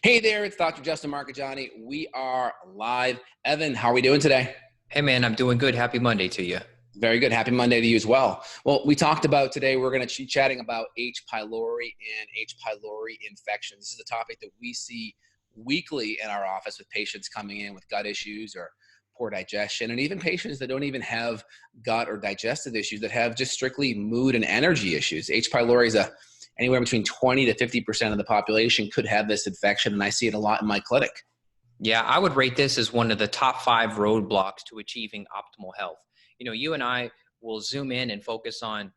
Hey there, it's Dr. Justin Marcagiani. We are live. Evan, how are we doing today? Hey man, I'm doing good. Happy Monday to you. Very good. Happy Monday to you as well. Well, we talked about today, we're going to be chatting about H. pylori and H. pylori infection. This is a topic that we see weekly in our office with patients coming in with gut issues or poor digestion, and even patients that don't even have gut or digestive issues that have just strictly mood and energy issues. H. pylori is anywhere between 20 to 50% of the population could have this infection, and I see it a lot in my clinic. Yeah, I would rate this as one of the top 5 roadblocks to achieving optimal health. You know, you and I will zoom in and focus on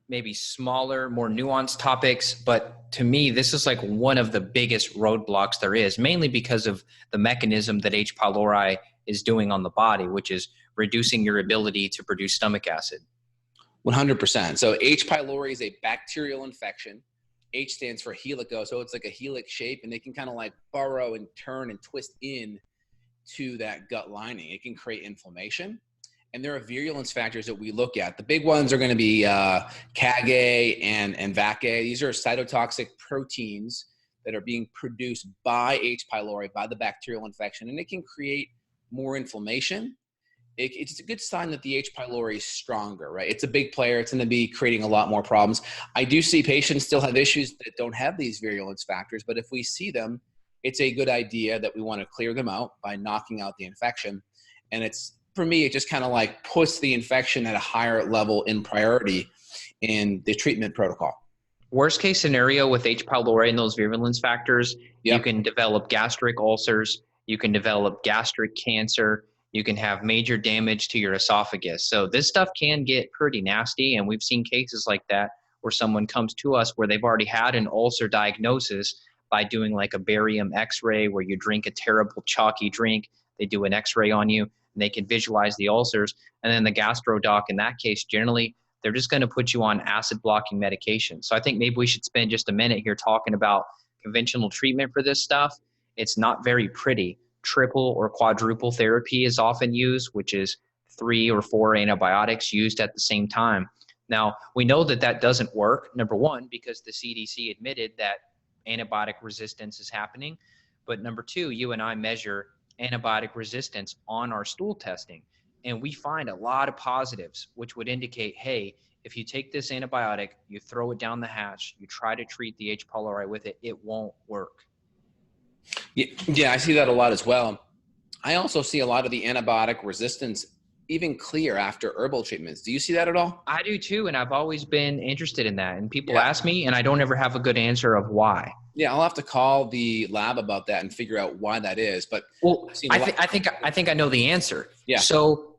maybe smaller, more nuanced topics, but to me, this is like one of the biggest roadblocks there is, mainly because of the mechanism that H. pylori is doing on the body, which is reducing your ability to produce stomach acid. 100%. So H. pylori is a bacterial infection. H stands for helico, so it's like a helix shape, and it can kind of like burrow and turn and twist in to that gut lining. It can create inflammation, and there are virulence factors that we look at. The big ones are going to be CAG-A and VAC-A. These are cytotoxic proteins that are being produced by H. pylori, by the bacterial infection, and it can create more inflammation. It's a good sign that the H. pylori is stronger, right? It's a big player. It's going to be creating a lot more problems. I do see patients still have issues that don't have these virulence factors, but if we see them, it's a good idea that we want to clear them out by knocking out the infection. And for me, it just kind of like puts the infection at a higher level in priority in the treatment protocol. Worst case scenario with H. pylori and those virulence factors, Yep. You can develop gastric ulcers, you can develop gastric cancer, you can have major damage to your esophagus. So this stuff can get pretty nasty, and we've seen cases like that where someone comes to us where they've already had an ulcer diagnosis by doing like a barium x-ray where you drink a terrible chalky drink, they do an x-ray on you, and they can visualize the ulcers. And then the gastro doc in that case, generally, they're just going to put you on acid blocking medication. So I think maybe we should spend just a minute here talking about conventional treatment for this stuff. It's not very pretty. Triple or quadruple therapy is often used, which is 3 or 4 antibiotics used at the same time. Now, we know that that doesn't work, number one, because the CDC admitted that antibiotic resistance is happening. But number two, you and I measure antibiotic resistance on our stool testing, and we find a lot of positives, which would indicate, hey, if you take this antibiotic, you throw it down the hatch, you try to treat the H. pylori with it, it won't work. Yeah, I see that a lot as well. I also see a lot of the antibiotic resistance even clear after herbal treatments. Do you see that at all? I do too, and I've always been interested in that. And people ask me, and I don't ever have a good answer of why. Yeah, I'll have to call the lab about that and figure out why that is. But well, I think I know the answer. Yeah. So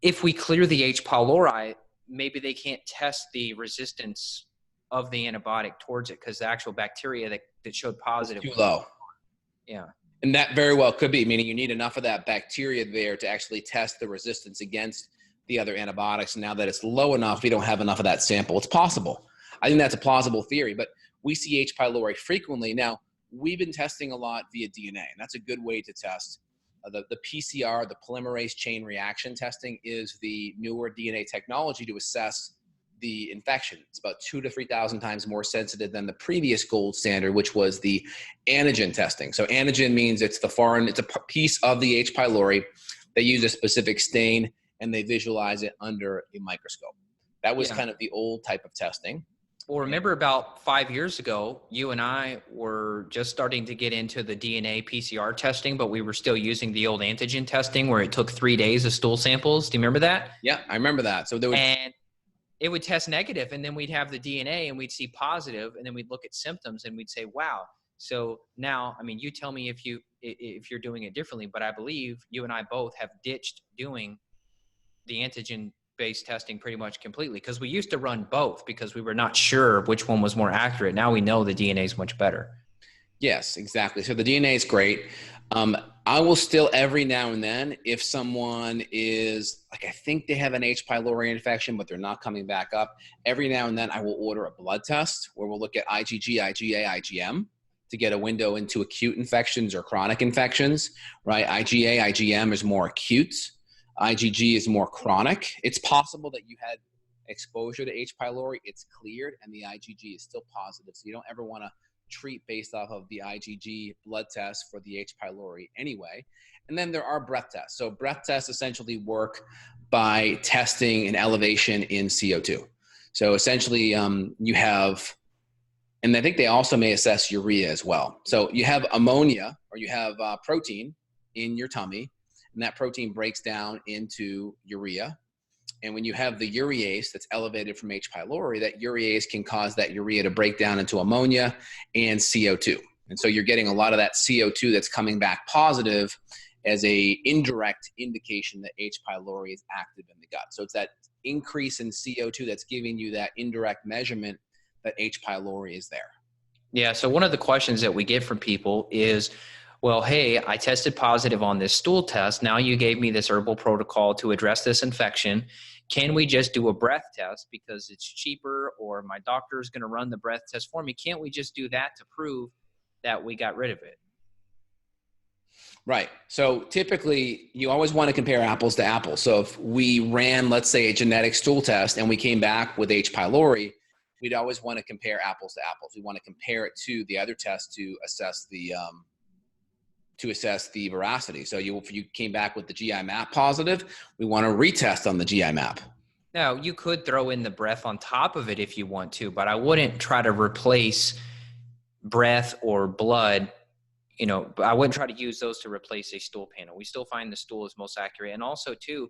if we clear the H. pylori, maybe they can't test the resistance of the antibiotic towards it because the actual bacteria that showed positive too low. Yeah. And that very well could be, meaning you need enough of that bacteria there to actually test the resistance against the other antibiotics. And now that it's low enough, we don't have enough of that sample. It's possible. I think that's a plausible theory, but we see H. pylori frequently. Now, we've been testing a lot via DNA, and that's a good way to test. The PCR, the polymerase chain reaction testing, is the newer DNA technology to assess the infection. It's about 2,000 to 3,000 times more sensitive than the previous gold standard, which was the antigen testing. So antigen means it's a piece of the H. pylori. They use a specific stain and they visualize it under a microscope. That was kind of the old type of testing. Well, remember about 5 years ago, you and I were just starting to get into the DNA PCR testing, but we were still using the old antigen testing where it took 3 days of stool samples. Do you remember that? Yeah, I remember that. So and it would test negative, and then we'd have the DNA and we'd see positive, and then we'd look at symptoms and we'd say, wow. So now, I mean, you tell me if you're doing it differently, but I believe you and I both have ditched doing the antigen-based testing pretty much completely, because we used to run both because we were not sure which one was more accurate. Now we know the DNA is much better. Yes, exactly. So the DNA is great. I will still every now and then, if someone is like, I think they have an H. pylori infection, but they're not coming back up, every now and then I will order a blood test where we'll look at IgG, IgA, IgM to get a window into acute infections or chronic infections, right? IgA, IgM is more acute. IgG is more chronic. It's possible that you had exposure to H. pylori, it's cleared, and the IgG is still positive. So you don't ever want to treat based off of the IgG blood test for the H. pylori anyway. And then there are breath tests. So breath tests essentially work by testing an elevation in CO2. So essentially you have, and I think they also may assess urea as well. So you have ammonia, or you have protein in your tummy, and that protein breaks down into urea. And when you have the urease that's elevated from H. pylori, that urease can cause that urea to break down into ammonia and CO2. And so you're getting a lot of that CO2 that's coming back positive as a indirect indication that H. pylori is active in the gut. So it's that increase in CO2 that's giving you that indirect measurement that H. pylori is there. Yeah. So one of the questions that we get from people is, well, hey, I tested positive on this stool test. Now you gave me this herbal protocol to address this infection. Can we just do a breath test because it's cheaper, or my doctor is going to run the breath test for me? Can't we just do that to prove that we got rid of it? Right. So typically you always want to compare apples to apples. So if we ran, let's say, a genetic stool test and we came back with H. pylori, we'd always want to compare apples to apples. We want to compare it to the other test to assess the veracity. So if you came back with the GI map positive, we want to retest on the GI map. Now, you could throw in the breath on top of it if you want to, but I wouldn't try to replace breath or blood. I wouldn't try to use those to replace a stool panel. We still find the stool is most accurate. And also too,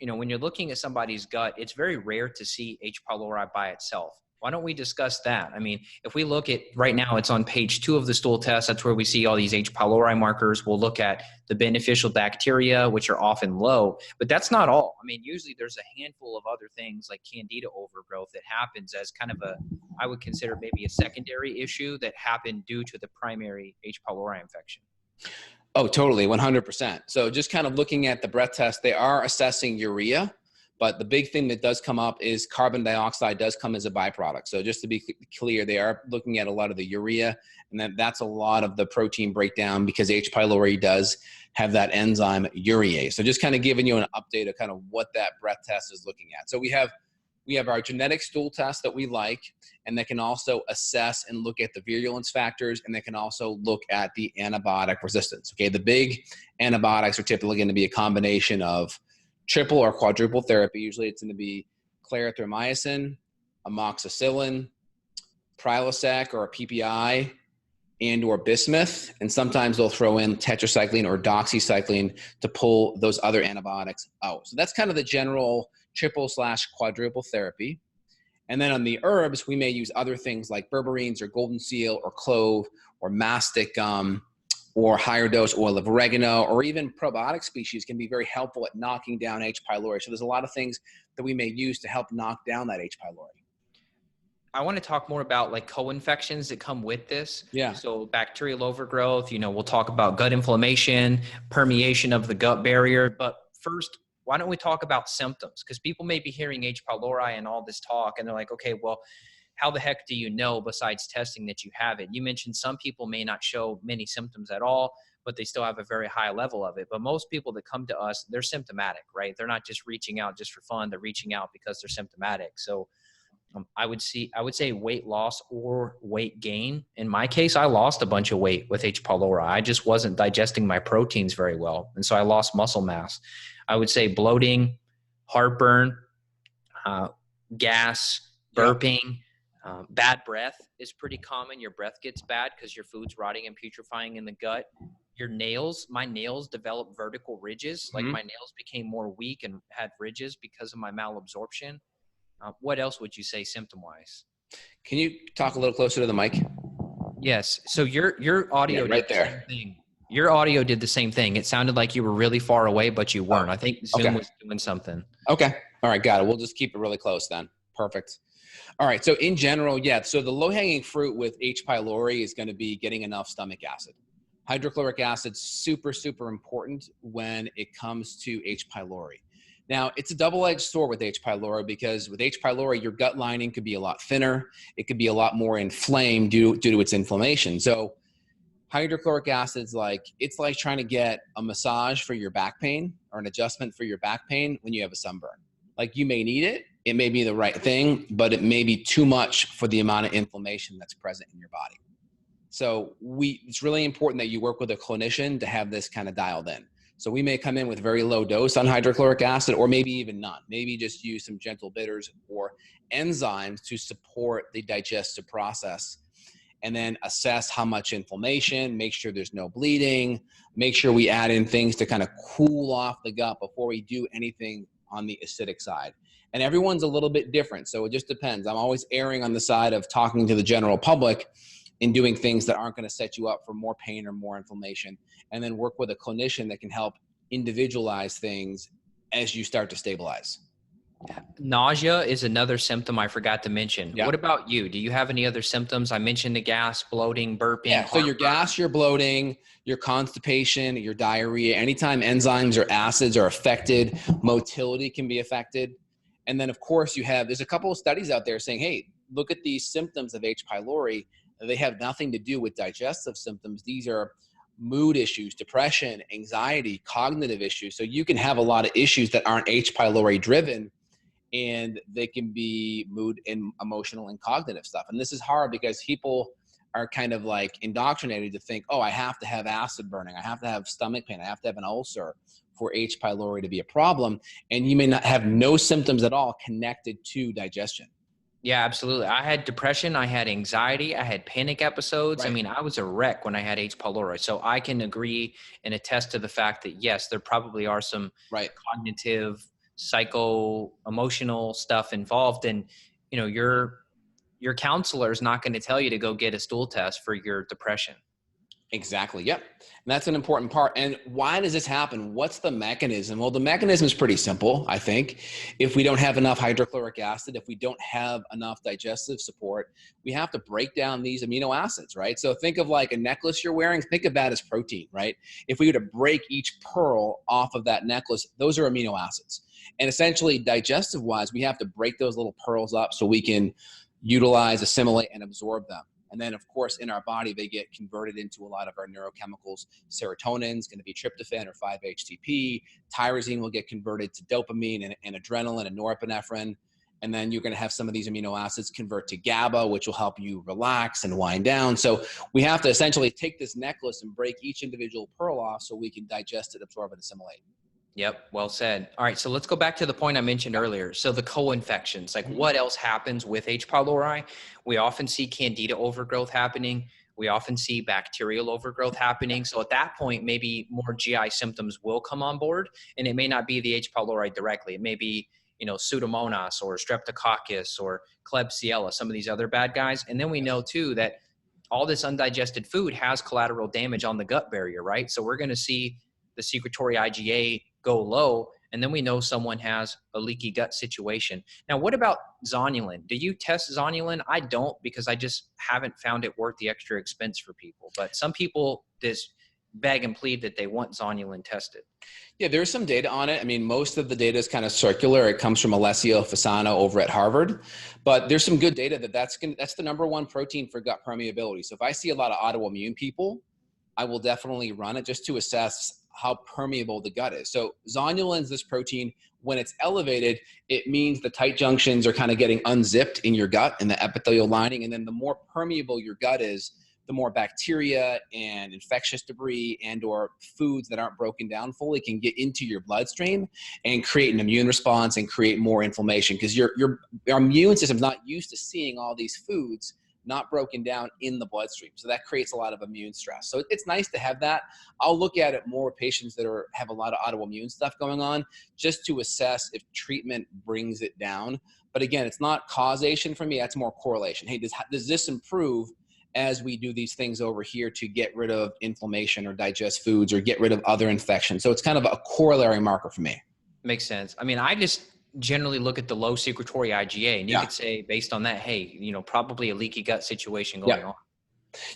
when you're looking at somebody's gut, it's very rare to see H. pylori by itself. Why don't we discuss that? I mean, if we look at right now, it's on page 2 of the stool test. That's where we see all these H. pylori markers. We'll look at the beneficial bacteria, which are often low, but that's not all. I mean, usually there's a handful of other things like candida overgrowth that happens as kind of I would consider maybe a secondary issue that happened due to the primary H. pylori infection. Oh, totally. 100%. So just kind of looking at the breath test, they are assessing urea. But the big thing that does come up is carbon dioxide does come as a byproduct. So just to be clear, they are looking at a lot of the urea, and that's a lot of the protein breakdown because H. pylori does have that enzyme urease. So just kind of giving you an update of kind of what that breath test is looking at. So we have our genetic stool test that we like, and that can also assess and look at the virulence factors, and they can also look at the antibiotic resistance. Okay, the big antibiotics are typically going to be a combination of triple or quadruple therapy. Usually it's going to be clarithromycin, amoxicillin, Prilosec or a PPI, and or bismuth. And sometimes they'll throw in tetracycline or doxycycline to pull those other antibiotics out. So that's kind of the general triple/quadruple therapy. And then on the herbs, we may use other things like berberines or golden seal or clove or mastic or higher dose oil of oregano, or even probiotic species can be very helpful at knocking down H. pylori. So there's a lot of things that we may use to help knock down that H. pylori. I want to talk more about like co-infections that come with this. Yeah. So bacterial overgrowth, we'll talk about gut inflammation, permeation of the gut barrier. But first, why don't we talk about symptoms? Because people may be hearing H. pylori and all this talk, and they're like, okay, well, how the heck do you know besides testing that you have it? You mentioned some people may not show many symptoms at all, but they still have a very high level of it. But most people that come to us, they're symptomatic, right? They're not just reaching out just for fun. They're reaching out because they're symptomatic. So I would say weight loss or weight gain. In my case, I lost a bunch of weight with H. pylori. I just wasn't digesting my proteins very well. And so I lost muscle mass. I would say bloating, heartburn, gas, burping, bad breath is pretty common. Your breath gets bad because your food's rotting and putrefying in the gut. My nails developed vertical ridges. Like my nails became more weak and had ridges because of my malabsorption. What else would you say symptom-wise? Can you talk a little closer to the mic? Yes. So your audio right did the there. same thing. Your audio did the same thing. It sounded like you were really far away, but you weren't. I think Zoom was doing something. Okay. All right. Got it. We'll just keep it really close then. Perfect. All right. So in general, so the low-hanging fruit with H. pylori is going to be getting enough stomach acid. Hydrochloric acid, super, super important when it comes to H. pylori. Now, it's a double-edged sword with H. pylori because with H. pylori, your gut lining could be a lot thinner. It could be a lot more inflamed due to its inflammation. So hydrochloric acid is it's like trying to get a massage for your back pain or an adjustment for your back pain when you have a sunburn. Like, you may need it. It may be the right thing, but it may be too much for the amount of inflammation that's present in your body. So it's really important that you work with a clinician to have this kind of dialed in. So we may come in with very low dose on hydrochloric acid, or maybe even none. Maybe just use some gentle bitters or enzymes to support the digestive process, and then assess how much inflammation, make sure there's no bleeding, make sure we add in things to kind of cool off the gut before we do anything on the acidic side. And everyone's a little bit different, so it just depends. I'm always erring on the side of talking to the general public and doing things that aren't going to set you up for more pain or more inflammation, and then work with a clinician that can help individualize things as you start to stabilize. Nausea is another symptom I forgot to mention. Yeah. What about you? Do you have any other symptoms? I mentioned the gas, bloating, burping. Yeah, so your gas, your bloating, your constipation, your diarrhea, anytime enzymes or acids are affected, motility can be affected. And then, of course, there's a couple of studies out there saying, hey, look at these symptoms of H. pylori. They have nothing to do with digestive symptoms. These are mood issues, depression, anxiety, cognitive issues. So you can have a lot of issues that aren't H. pylori driven, and they can be mood and emotional and cognitive stuff. And this is hard because people are kind of like indoctrinated to think, oh, I have to have acid burning, I have to have stomach pain, I have to have an ulcer for H. pylori to be a problem. And you may not have no symptoms at all connected to digestion. Yeah, absolutely. I had depression, I had anxiety, I had panic episodes. Right. I mean, I was a wreck when I had H. pylori. So I can agree and attest to the fact that, yes, there probably are some cognitive, psycho-emotional stuff involved. And, you know, your counselor is not going to tell you to go get a stool test for your depression. Exactly. Yep. And that's an important part. And why does this happen? What's the mechanism? Well, the mechanism is pretty simple, I think. If we don't have enough hydrochloric acid, if we don't have enough digestive support, we have to break down these amino acids, right? So think of like a necklace you're wearing, think of that as protein, right? If we were to break each pearl off of that necklace, those are amino acids. And essentially, digestive wise, we have to break those little pearls up so we can utilize, assimilate, and absorb them. And then, of course, in our body, they get converted into a lot of our neurochemicals. Serotonin is going to be tryptophan or 5-HTP. Tyrosine will get converted to dopamine and adrenaline and norepinephrine. And then you're going to have some of these amino acids convert to GABA, which will help you relax and wind down. So we have to essentially take this necklace and break each individual pearl off so we can digest it, absorb it, assimilate. Yep. Well said. All right. So let's go back to the point I mentioned earlier. So the co-infections, like what else happens with H. pylori? We often see candida overgrowth happening. We often see bacterial overgrowth happening. So at that point, maybe more GI symptoms will come on board, and it may not be the H. pylori directly. It may be, you know, Pseudomonas or Streptococcus or Klebsiella, some of these other bad guys. And then we know too that all this undigested food has collateral damage on the gut barrier, right? So we're going to see the secretory IgA go low, and then we know someone has a leaky gut situation. Now, what about zonulin? Do you test zonulin? I don't, because I just haven't found it worth the extra expense for people. But some people just beg and plead that they want zonulin tested. Yeah, there's some data on it. I mean, most of the data is kind of circular. It comes from Alessio Fasano over at Harvard. But there's some good data that's the number one protein for gut permeability. So if I see a lot of autoimmune people, I will definitely run it just to assess how permeable the gut is. So zonulin is this protein. When it's elevated, it means the tight junctions are kind of getting unzipped in your gut and the epithelial lining. And then the more permeable your gut is, the more bacteria and infectious debris and or foods that aren't broken down fully can get into your bloodstream and create an immune response and create more inflammation, because your immune system's not used to seeing all these foods not broken down in the bloodstream. So that creates a lot of immune stress. So it's nice to have that. I'll look at it more with patients that have a lot of autoimmune stuff going on, just to assess if treatment brings it down. But again, it's not causation for me. That's more correlation. Hey, does this improve as we do these things over here to get rid of inflammation or digest foods or get rid of other infections? So it's kind of a corollary marker for me. Makes sense. I mean, I just generally look at the low secretory IgA, and you could say based on that, hey, you know, probably a leaky gut situation going on.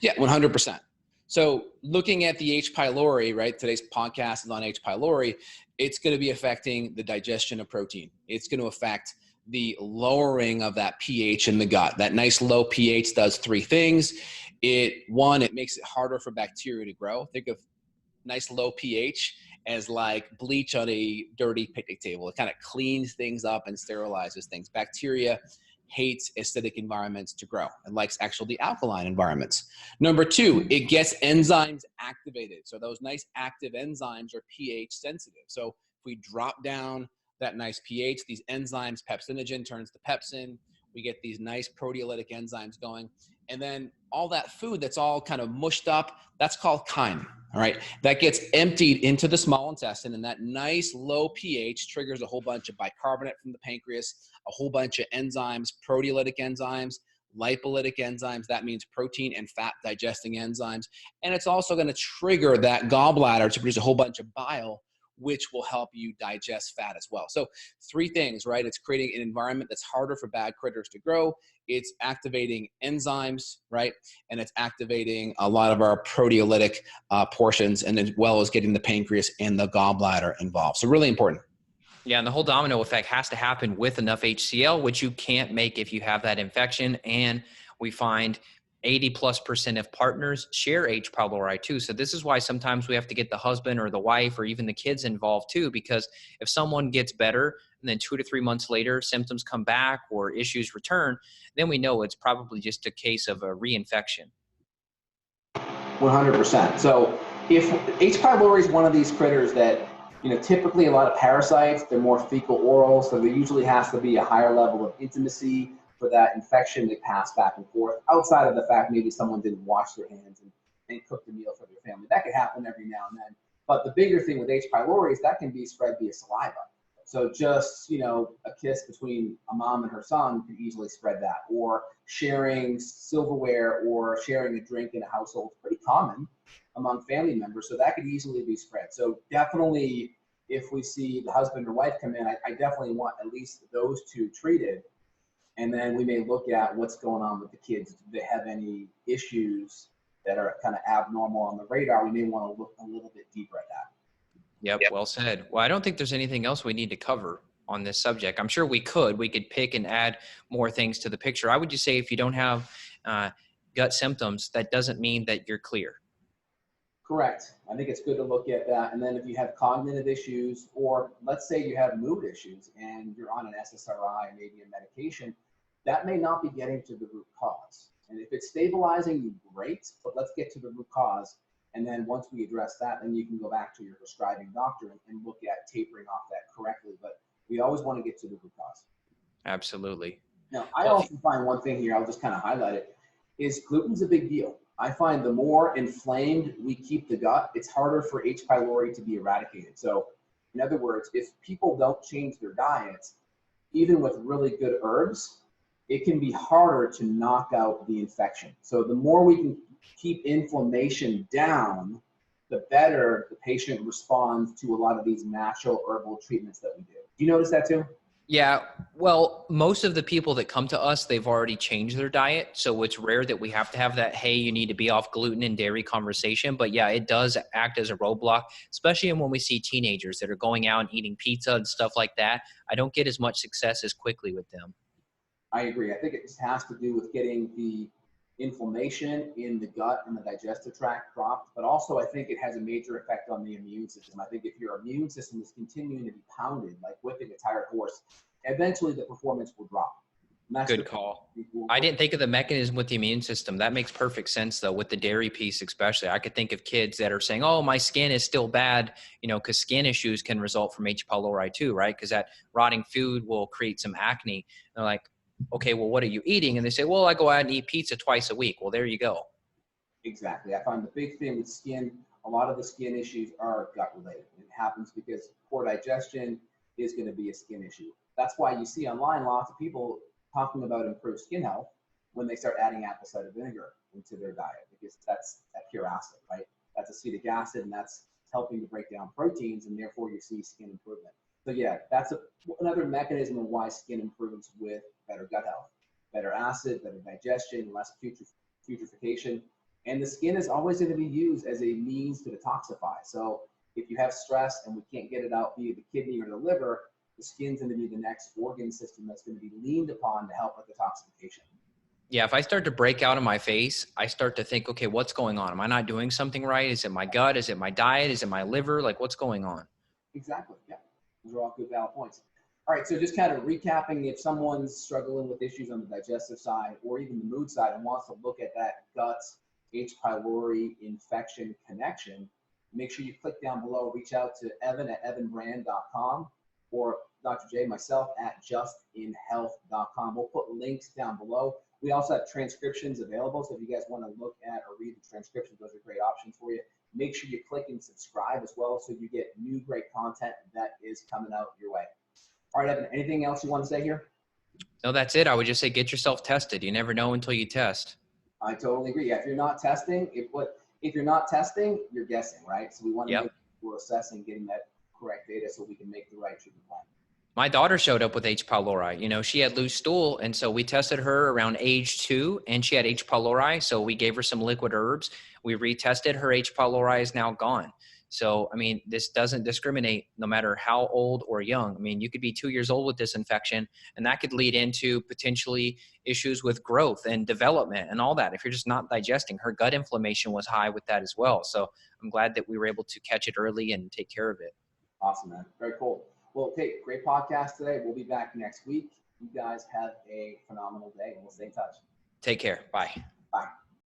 Yeah, 100%. So looking at the H. pylori, right? Today's podcast is on H. pylori. It's going to be affecting the digestion of protein. It's going to affect the lowering of that pH in the gut. That nice low pH does three things. One, it makes it harder for bacteria to grow. Think of nice low pH as like bleach on a dirty picnic table. It kind of cleans things up and sterilizes things. Bacteria hates acidic environments to grow. It likes actually alkaline environments. Number two, it gets enzymes activated. So those nice active enzymes are pH sensitive. So if we drop down that nice pH, these enzymes, pepsinogen turns to pepsin, we get these nice proteolytic enzymes going. And then all that food that's all kind of mushed up, that's called chyme. All right, that gets emptied into the small intestine, and that nice low pH triggers a whole bunch of bicarbonate from the pancreas, a whole bunch of enzymes, proteolytic enzymes, lipolytic enzymes. That means protein and fat digesting enzymes. And it's also going to trigger that gallbladder to produce a whole bunch of bile, which will help you digest fat as well. So three things, right? It's creating an environment that's harder for bad critters to grow. It's activating enzymes, right? And it's activating a lot of our proteolytic portions, and as well as getting the pancreas and the gallbladder involved. So really important. Yeah, and the whole domino effect has to happen with enough HCl, which you can't make if you have that infection. And we find 80+% of partners share H. pylori too. So this is why sometimes we have to get the husband or the wife or even the kids involved too, because if someone gets better and then 2 to 3 months later symptoms come back or issues return, then we know it's probably just a case of a reinfection. 100%. So if H. pylori is one of these critters that, typically a lot of parasites, they're more fecal oral, so there usually has to be a higher level of intimacy for that infection to pass back and forth, outside of the fact maybe someone didn't wash their hands and cook the meal for their family. That could happen every now and then. But the bigger thing with H. pylori is that can be spread via saliva. So just, a kiss between a mom and her son could easily spread that. Or sharing silverware or sharing a drink in a household is pretty common among family members. So that could easily be spread. So definitely, if we see the husband or wife come in, I definitely want at least those two treated. And then we may look at what's going on with the kids. Do they have any issues that are kind of abnormal on the radar? We may want to look a little bit deeper at that. Yep, well said. Well, I don't think there's anything else we need to cover on this subject. I'm sure we could pick and add more things to the picture. I would just say if you don't have gut symptoms, that doesn't mean that you're clear. Correct. I think it's good to look at that. And then if you have cognitive issues, or let's say you have mood issues and you're on an SSRI, maybe a medication, that may not be getting to the root cause. And if it's stabilizing, great, but let's get to the root cause. And then once we address that, then you can go back to your prescribing doctor and look at tapering off that correctly. But we always want to get to the root cause. Absolutely. Now, I also find one thing here, I'll just kind of highlight it, is gluten's a big deal. I find the more inflamed we keep the gut, it's harder for H. pylori to be eradicated. So in other words, if people don't change their diets, even with really good herbs, it can be harder to knock out the infection. So the more we can keep inflammation down, the better the patient responds to a lot of these natural herbal treatments that we do. Do you notice that too? Yeah, well, most of the people that come to us, they've already changed their diet. So it's rare that we have to have that, hey, you need to be off gluten and dairy conversation. But yeah, it does act as a roadblock, especially when we see teenagers that are going out and eating pizza and stuff like that. I don't get as much success as quickly with them. I agree. I think it just has to do with getting the inflammation in the gut and the digestive tract dropped, but also I think it has a major effect on the immune system. I think if your immune system is continuing to be pounded, like whipping a tired horse, eventually the performance will drop. Good call. I didn't think of the mechanism with the immune system. That makes perfect sense though, with the dairy piece especially. I could think of kids that are saying, oh, my skin is still bad, because skin issues can result from H. pylori too, right? Because that rotting food will create some acne. They're like, okay, well, what are you eating? And they say, well, I go out and eat pizza twice a week. Well, there you go. Exactly. I find the big thing with skin, a lot of the skin issues are gut related. It happens because poor digestion is going to be a skin issue. That's why you see online lots of people talking about improved skin health when they start adding apple cider vinegar into their diet, because that's that pure acid, right? That's acetic acid, and that's helping to break down proteins, and therefore you see skin improvement. So yeah, that's another mechanism of why skin improves with better gut health, better acid, better digestion, less putrefaction. And the skin is always going to be used as a means to detoxify. So if you have stress and we can't get it out via the kidney or the liver, the skin's going to be the next organ system that's going to be leaned upon to help with detoxification. Yeah, if I start to break out of my face, I start to think, okay, what's going on? Am I not doing something right? Is it my gut? Is it my diet? Is it my liver? Like, what's going on? Exactly. Yeah. Those are all good valid points. All right, so just kind of recapping, if someone's struggling with issues on the digestive side or even the mood side and wants to look at that gut H. pylori infection connection, make sure you click down below, reach out to Evan at evanbrand.com or Dr. J, myself at justinhealth.com. We'll put links down below. We also have transcriptions available, so if you guys want to look at or read the transcriptions, those are great options for you. Make sure you click and subscribe as well so you get new great content that is coming out your way. All right, Evan, anything else you want to say here? No, that's it. I would just say get yourself tested. You never know until you test. I totally agree. Yeah, if you're not testing, if you're not testing, you're guessing, right? So we want to make sure we're assessing, getting that correct data so we can make the right treatment plan. My daughter showed up with H. pylori. You know, she had loose stool, and so we tested her around age 2, and she had H. pylori, so we gave her some liquid herbs. We retested. Her H. pylori is now gone. So, I mean, this doesn't discriminate no matter how old or young. I mean, you could be 2 years old with this infection, and that could lead into potentially issues with growth and development and all that. If you're just not digesting, her gut inflammation was high with that as well. So I'm glad that we were able to catch it early and take care of it. Awesome, man. Very cool. Well, hey, great podcast today. We'll be back next week. You guys have a phenomenal day, and we'll stay in touch. Take care. Bye. Bye.